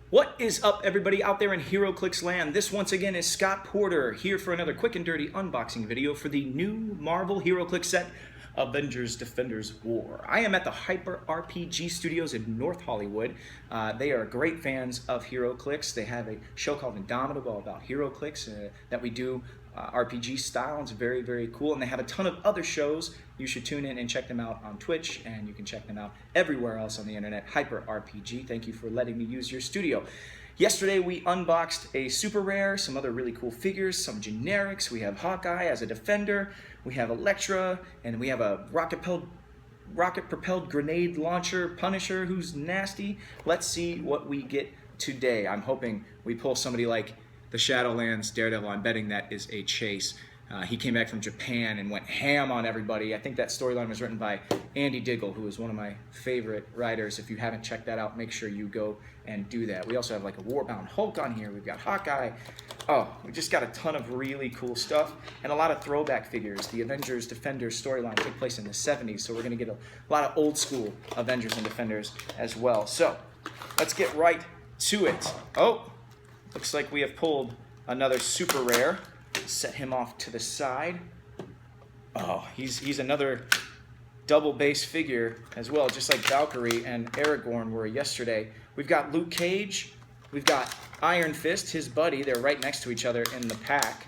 What is up, everybody out there in HeroClix land? This once again is Scott Porter here for another quick and dirty unboxing video for the new Marvel HeroClix set, Avengers Defenders War. I am at the Hyper RPG Studios in North Hollywood. They are great fans of HeroClix. They have a show called Indomitable about HeroClix that we do RPG style. It's very, very cool. And they have a ton of other shows. You should tune in and check them out on Twitch, and you can check them out everywhere else on the internet. Hyper RPG. Thank you for letting me use your studio. Yesterday we unboxed a super rare, some other really cool figures, some generics. We have Hawkeye as a defender, we have Elektra, and we have a rocket-propelled grenade launcher Punisher who's nasty. Let's see what we get today. I'm hoping we pull somebody like the Shadowlands Daredevil. I'm betting that is a chase. He came back from Japan and went ham on everybody. I think that storyline was written by Andy Diggle, who is one of my favorite writers. If you haven't checked that out, make sure you go and do that. We also have like a Warbound Hulk on here. We've got Hawkeye. Oh, we just got a ton of really cool stuff and a lot of throwback figures. The Avengers Defenders storyline took place in the 70s, so we're going to get a lot of old school Avengers and Defenders as well. So let's get right to it. Oh, looks like we have pulled another super rare. Set him off to the side. Oh, he's another double base figure as well, just like Valkyrie and Aragorn were yesterday. We've got Luke Cage. We've got Iron Fist, his buddy. They're right next to each other in the pack.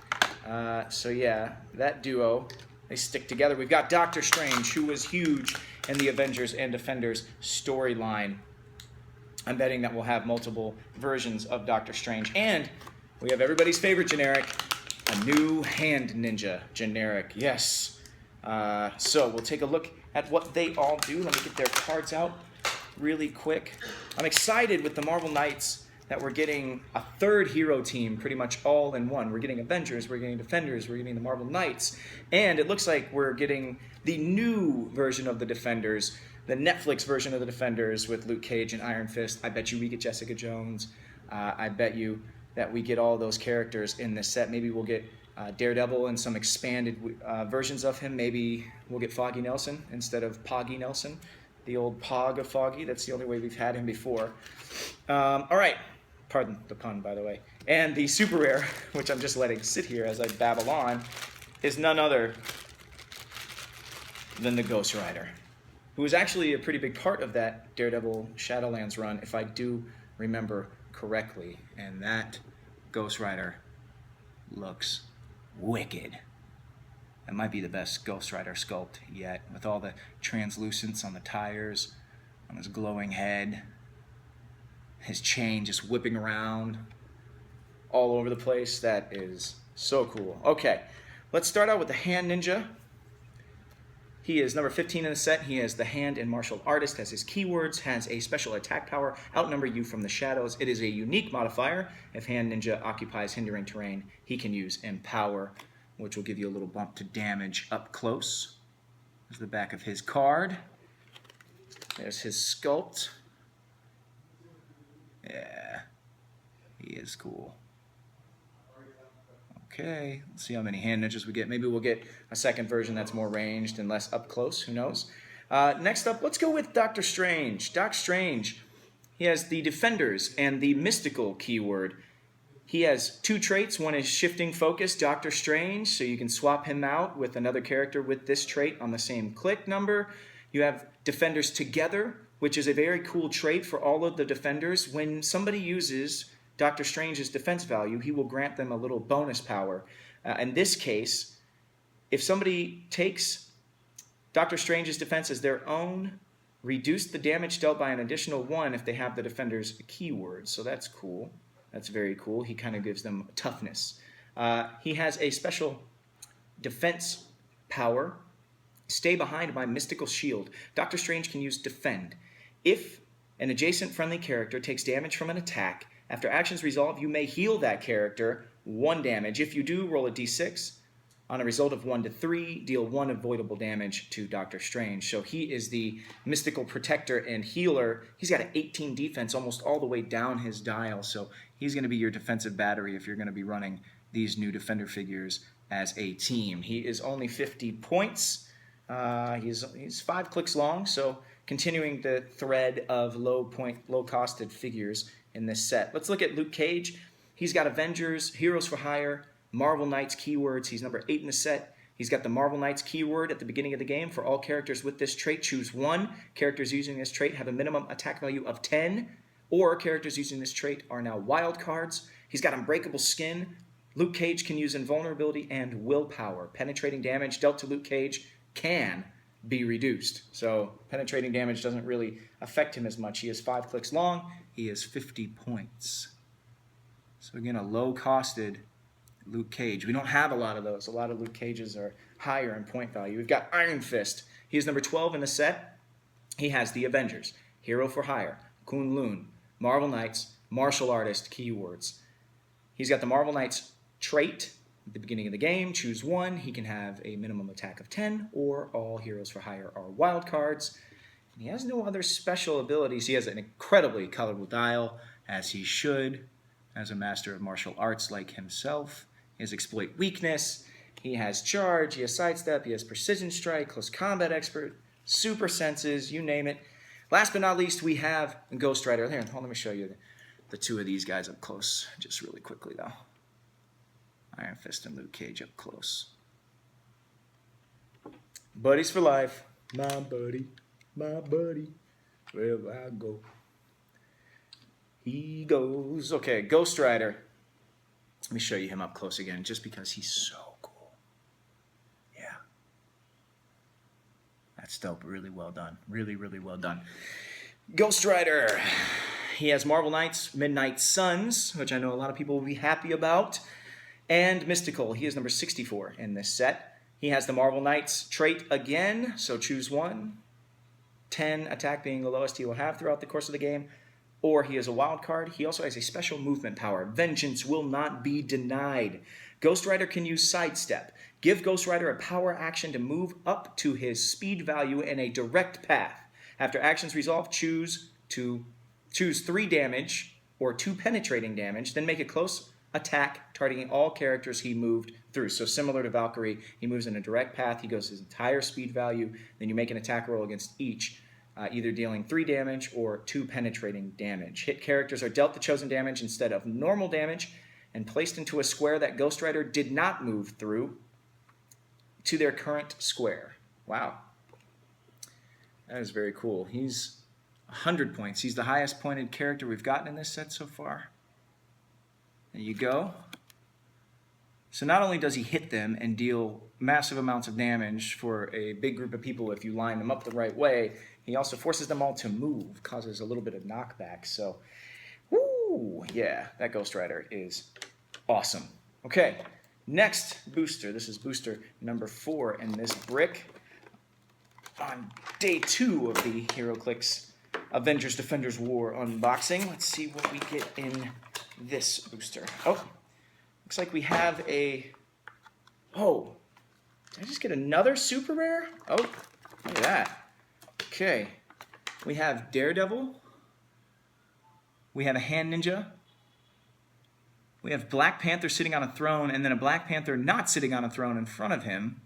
So yeah, that duo, they stick together. We've got Doctor Strange, who was huge in the Avengers and Defenders storyline. I'm betting that we'll have multiple versions of Doctor Strange. And we have everybody's favorite generic, a new Hand Ninja generic, yes. So we'll take a look at what they all do. Let me get their cards out really quick. I'm excited with the Marvel Knights that we're getting a third hero team pretty much all in one. We're getting Avengers, we're getting Defenders, we're getting the Marvel Knights, and it looks like we're getting the new version of the Defenders, the Netflix version of the Defenders with Luke Cage and Iron Fist. I bet you we get Jessica Jones. I bet you that we get all those characters in this set. Maybe we'll get Daredevil and some expanded versions of him. Maybe we'll get Foggy Nelson instead of Poggy Nelson, the old Pog of Foggy. That's the only way we've had him before. All right, pardon the pun, by the way. And the super rare, which I'm just letting sit here as I babble on, is none other than the Ghost Rider, who was actually a pretty big part of that Daredevil Shadowlands run, if I do remember correctly. And that Ghost Rider looks wicked. That might be the best Ghost Rider sculpt yet, with all the translucence on the tires, on his glowing head, his chain just whipping around all over the place. That is so cool. Okay, let's start out with the Hand Ninja. He is number 15 in the set. He has the Hand and Martial Artist as his keywords, has a special attack power, outnumber you from the shadows. It is a unique modifier. If Hand Ninja occupies hindering terrain, he can use Empower, which will give you a little bump to damage up close. There's the back of his card. There's his sculpt. Yeah, he is cool. Okay, let's see how many Hand Ninjas we get. Maybe we'll get a second version that's more ranged and less up close. Who knows? Next up, let's go with Doctor Strange. Doc Strange, he has the Defenders and the Mystical keyword. He has two traits. One is Shifting Focus, Doctor Strange, so you can swap him out with another character with this trait on the same click number. You have Defenders Together, which is a very cool trait for all of the Defenders. When somebody uses Doctor Strange's defense value, he will grant them a little bonus power. In this case, if somebody takes Doctor Strange's defense as their own, reduce the damage dealt by an additional 1 if they have the Defender's keyword. So that's cool. That's very cool. He kind of gives them toughness. He has a special defense power. Stay behind my mystical shield. Doctor Strange can use Defend. If an adjacent friendly character takes damage from an attack, after actions resolve, you may heal that character 1 damage. If you do, roll a d6. On a result of 1 to 3, deal 1 avoidable damage to Doctor Strange. So he is the mystical protector and healer. He's got an 18 defense almost all the way down his dial. So he's going to be your defensive battery if you're going to be running these new Defender figures as a team. He is only 50 points. He's 5 clicks long, so continuing the thread of low-costed figures in this set. Let's look at Luke Cage. He's got Avengers, Heroes for Hire, Marvel Knights keywords. He's number 8 in the set. He's got the Marvel Knights keyword at the beginning of the game. For all characters with this trait, choose 1. Characters using this trait have a minimum attack value of 10, or characters using this trait are now wild cards. He's got Unbreakable Skin. Luke Cage can use Invulnerability and Willpower. Penetrating damage dealt to Luke Cage can be reduced. So penetrating damage doesn't really affect him as much. He is 5 clicks long. He is 50 points. So again, a low-costed Luke Cage. We don't have a lot of those. A lot of Luke Cages are higher in point value. We've got Iron Fist. He is number 12 in the set. He has the Avengers, Hero for Hire, Kunlun, Marvel Knights, Martial Artist keywords. He's got the Marvel Knights trait at the beginning of the game. Choose 1. He can have a minimum attack of 10, or all Heroes for Hire are wild cards. And he has no other special abilities. He has an incredibly colorful dial, as he should, as a master of martial arts like himself. He has Exploit Weakness. He has Charge. He has Sidestep. He has Precision Strike, Close Combat Expert, Super Senses, you name it. Last but not least, we have Ghost Rider. Here, let me show you the 2 of these guys up close, just really quickly, though. Iron Fist and Luke Cage up close. Buddies for life. My buddy, wherever I go, he goes. Okay, Ghost Rider. Let me show you him up close again, just because he's so cool. Yeah. That's dope. Really well done. Really, really well done. Ghost Rider. He has Marvel Knights, Midnight Suns, which I know a lot of people will be happy about, and Mystical. He is number 64 in this set. He has the Marvel Knights trait again, so choose 1. 10 attack being the lowest he will have throughout the course of the game, or he is a wild card. He also has a special movement power. Vengeance will not be denied. Ghost Rider can use Sidestep. Give Ghost Rider a power action to move up to his speed value in a direct path. After actions resolve, choose 3 damage or 2 penetrating damage, then make a close attack targeting all characters he moved through. So similar to Valkyrie, he moves in a direct path. He goes his entire speed value. Then you make an attack roll against each, either dealing 3 damage or 2 penetrating damage. Hit characters are dealt the chosen damage instead of normal damage and placed into a square that Ghost Rider did not move through to their current square. Wow. That is very cool. He's 100 points. He's the highest pointed character we've gotten in this set so far. There you go. So not only does he hit them and deal massive amounts of damage for a big group of people if you line them up the right way, he also forces them all to move, causes a little bit of knockback. So, woo, yeah, that Ghost Rider is awesome. Okay, next booster. This is booster number 4 in this brick. On day 2 of the HeroClix Avengers Defenders War unboxing. Let's see what we get in this booster. Oh, looks like we have a... Oh, did I just get another super rare? Oh, look at that. Okay, we have Daredevil. We have a Hand Ninja. We have Black Panther sitting on a throne, and then a Black Panther not sitting on a throne in front of him.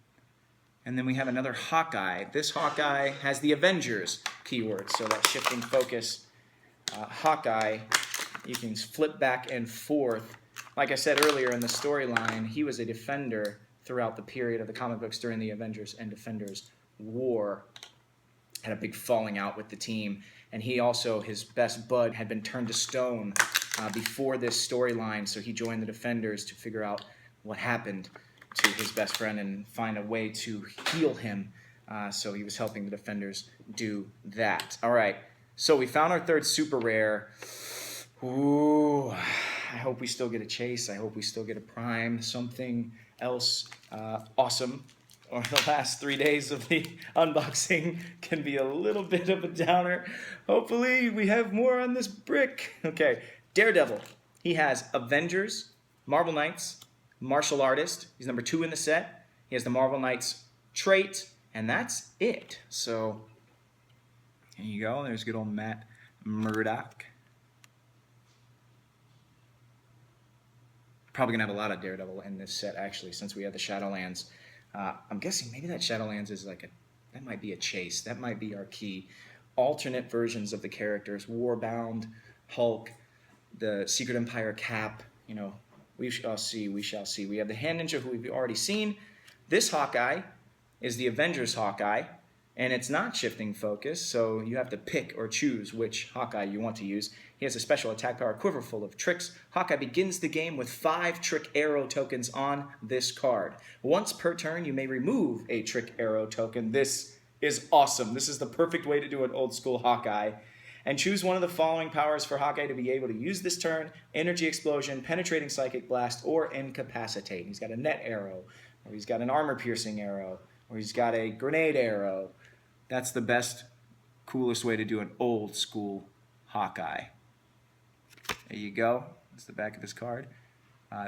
And then we have another Hawkeye. This Hawkeye has the Avengers keyword, so that shifting focus. Hawkeye, you can flip back and forth. Like I said earlier in the storyline, he was a defender throughout the period of the comic books during the Avengers and Defenders War. Had a big falling out with the team. And he also, his best bud, had been turned to stone before this storyline, so he joined the Defenders to figure out what happened to his best friend and find a way to heal him. So he was helping the Defenders do that. All right, so we found our 3rd super rare. Ooh, I hope we still get a chase. I hope we still get a prime. Something else awesome. Or the last 3 days of the unboxing can be a little bit of a downer. Hopefully we have more on this brick. Okay, Daredevil. He has Avengers, Marvel Knights, Martial Artist. He's number 2 in the set. He has the Marvel Knights trait, and that's it. So, there you go. There's good old Matt Murdock. Probably going to have a lot of Daredevil in this set, actually, since we have the Shadowlands. I'm guessing maybe that Shadowlands is like that might be a chase. That might be our key. Alternate versions of the characters. Warbound, Hulk, the Secret Empire cap. You know, we shall see, we shall see. We have the Hand Ninja, who we've already seen. This Hawkeye is the Avengers Hawkeye, and it's not shifting focus, so you have to pick or choose which Hawkeye you want to use. He has a special attack power quiver full of tricks. Hawkeye begins the game with 5 trick arrow tokens on this card. Once per turn, you may remove a trick arrow token. This is awesome. This is the perfect way to do an old school Hawkeye. And choose one of the following powers for Hawkeye to be able to use this turn: Energy Explosion, Penetrating Psychic Blast, or Incapacitate. He's got a net arrow, or he's got an armor-piercing arrow, or he's got a grenade arrow. That's the best, coolest way to do an old school Hawkeye. There you go. That's the back of his card.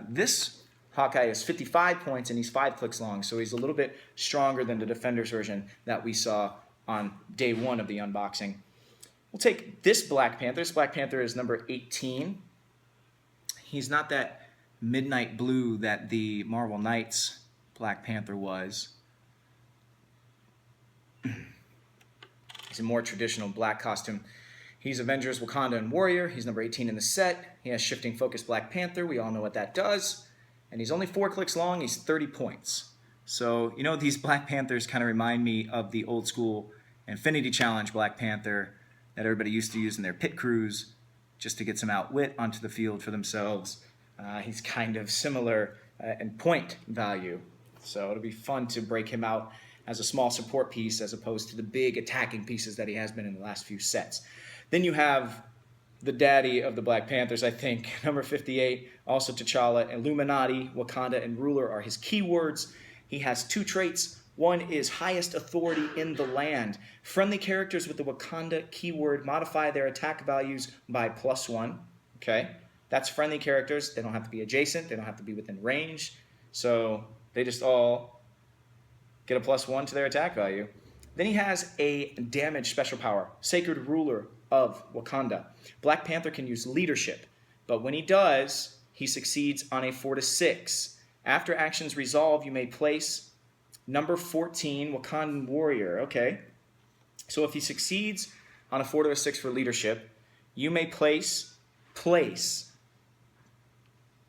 This Hawkeye is 55 points, and he's 5 clicks long, so he's a little bit stronger than the Defenders version that we saw on day 1 of the unboxing. We'll take this Black Panther. This Black Panther is number 18. He's not that midnight blue that the Marvel Knights Black Panther was. He's a more traditional black costume. He's Avengers, Wakanda, and Warrior. He's number 18 in the set. He has Shifting Focus Black Panther. We all know what that does. And he's only 4 clicks long. He's 30 points. So, you know, these Black Panthers kind of remind me of the old school Infinity Challenge Black Panther that everybody used to use in their pit crews just to get some outwit onto the field for themselves. He's kind of similar in point value. So it'll be fun to break him out as a small support piece as opposed to the big attacking pieces that he has been in the last few sets. Then you have the daddy of the Black Panthers, I think, number 58, also T'Challa. Illuminati, Wakanda, and Ruler are his keywords. He has 2 traits. One is highest authority in the land. Friendly characters with the Wakanda keyword modify their attack values by +1. Okay? That's friendly characters. They don't have to be adjacent. They don't have to be within range. So they just all get a +1 to their attack value. Then he has a damage special power, Sacred Ruler of Wakanda. Black Panther can use leadership, but when he does, he succeeds on a 4 to 6. After actions resolve, you may place number 14, Wakandan Warrior. Okay. So if he succeeds on a 4 to a 6 for leadership, you may place.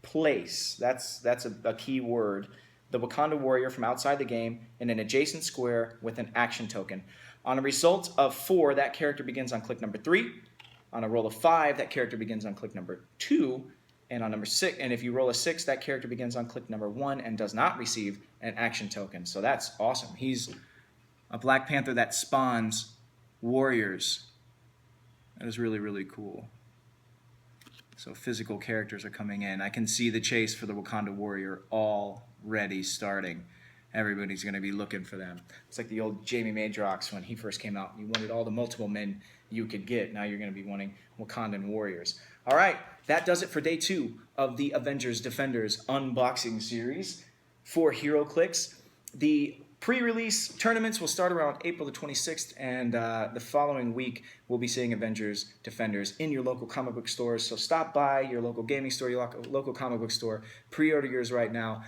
That's a key word. The Wakanda Warrior from outside the game in an adjacent square with an action token. On a result of 4, that character begins on click number 3. On a roll of 5, that character begins on click number 2. And on number 6, and if you roll a 6, that character begins on click number 1 and does not receive an action token. So that's awesome. He's a Black Panther that spawns warriors. That is really, really cool. So physical characters are coming in. I can see the chase for the Wakanda Warrior already starting. Everybody's going to be looking for them. It's like the old Jamie Madrox when he first came out. You wanted all the multiple men you could get. Now you're going to be wanting Wakandan Warriors. All right, that does it for day 2 of the Avengers Defenders unboxing series for HeroClix. The pre-release tournaments will start around April the 26th, and the following week we'll be seeing Avengers Defenders in your local comic book stores. So stop by your local gaming store, your local comic book store. Pre-order yours right now.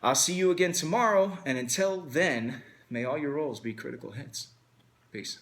I'll see you again tomorrow, and until then, may all your rolls be critical hits. Peace.